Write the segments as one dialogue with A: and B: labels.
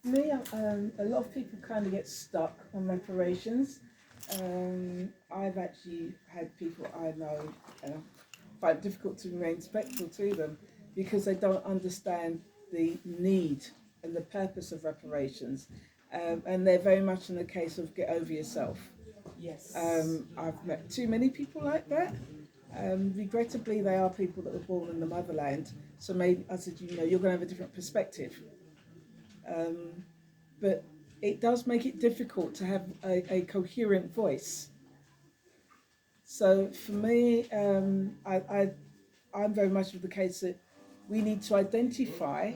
A: Me, a lot of people kind of get stuck on reparations. I've actually had people I know find it difficult to remain respectful to them because they don't understand the need and the purpose of reparations. And they're very much in the case of get over yourself.
B: Yes.
A: I've met too many people like that. Regrettably, they are people that were born in the motherland. So maybe I said, you know, you're going to have a different perspective. But it does make it difficult to have a coherent voice. So for me, I'm very much of the case that we need to identify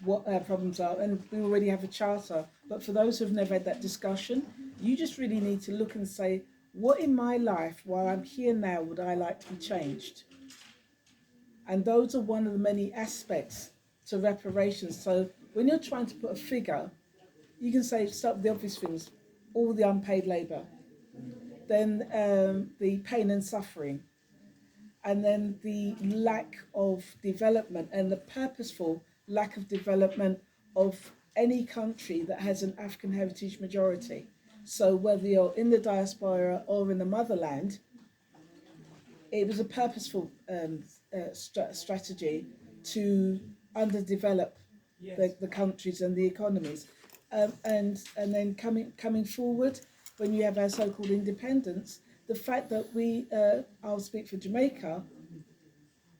A: what our problems are, and we already have a charter. But for those who've never had that discussion, you just really need to look and say, what in my life, while I'm here now, would I like to be changed? And those are one of the many aspects to reparations. So when you're trying to put a figure, you can say, start with the obvious things, all the unpaid labour, then the pain and suffering, and then the lack of development and the purposeful lack of development of any country that has an African heritage majority. So whether you're in the diaspora or in the motherland, it was a purposeful strategy to underdevelop the countries and the economies. And then coming forward, when you have our so-called independence, the fact that I'll speak for Jamaica,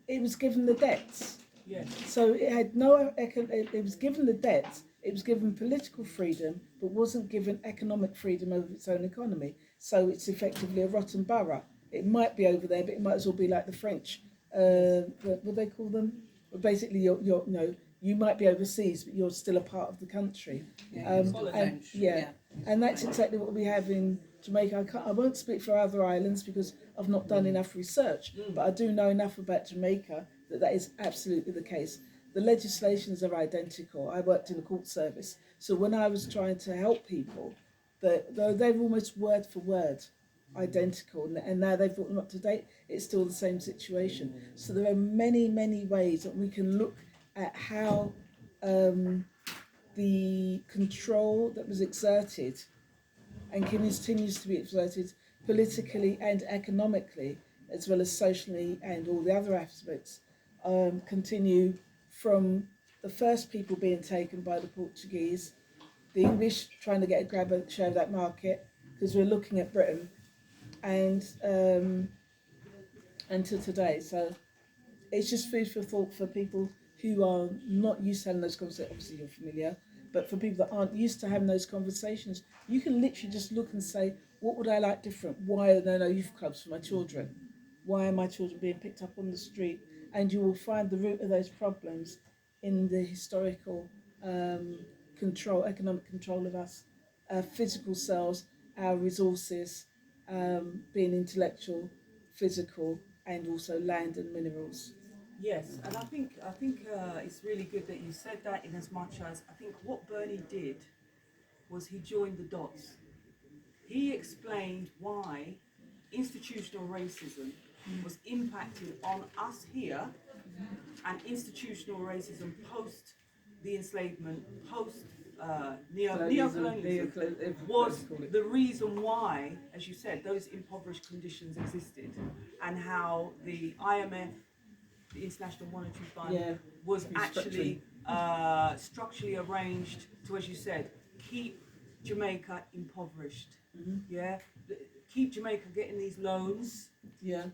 A: it was given the debts.
B: Yes.
A: So it had no, it was given the debts, it was given political freedom, but wasn't given economic freedom over its own economy. So it's effectively a rotten borough. It might be over there, but it might as well be like the French. What do they call them? Well, basically, you might be overseas, but you're still a part of the country. And that's exactly what we have in Jamaica. I won't speak for other islands because I've not done enough research, but I do know enough about Jamaica that is absolutely the case. The legislations are identical. I worked in the court service, so when I was trying to help people, they're almost word for word identical, and now they've brought them up to date. It's still the same situation. So there are many ways that we can look at how the control that was exerted and continues to be exerted politically and economically, as well as socially and all the other aspects, continue from the first people being taken by the Portuguese, the English trying to grab a share of that market, because we're looking at Britain, and to today. So it's just food for thought for people who are not used to having those conversations. Obviously, you're familiar, but for people that aren't used to having those conversations, you can literally just look and say, what would I like different? Why are there no youth clubs for my children? Why are my children being picked up on the street? And you will find the root of those problems in the historical economic control of us, our physical selves, our resources, being intellectual, physical, and also land and minerals.
B: Yes, and I think it's really good that you said that, in as much as I think what Bernie did was he joined the dots. He explained why institutional racism was impacting on us here, and institutional racism post the enslavement, post neocolonialism was the reason why, as you said, those impoverished conditions existed, and how the IMF, the International Monetary Fund, was actually structurally arranged to, as you said, keep Jamaica impoverished. Keep Jamaica getting these loans,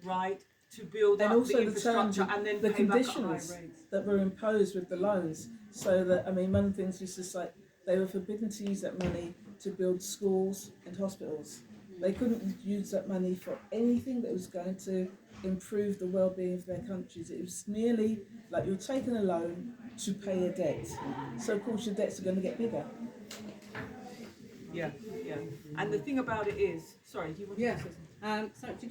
B: right, to build
A: and
B: up
A: also
B: the infrastructure, and then
A: the
B: pay back at
A: conditions
B: high rates
A: that were imposed with the loans. So that, I mean, one of the things was just like they were forbidden to use that money to build schools and hospitals. They couldn't use that money for anything that was going to improve the well-being of their countries. It was merely like you're taking a loan to pay a debt. So of course your debts are going to get bigger.
B: Yeah. And the thing about it is, sorry, do you want to say something?
C: So did you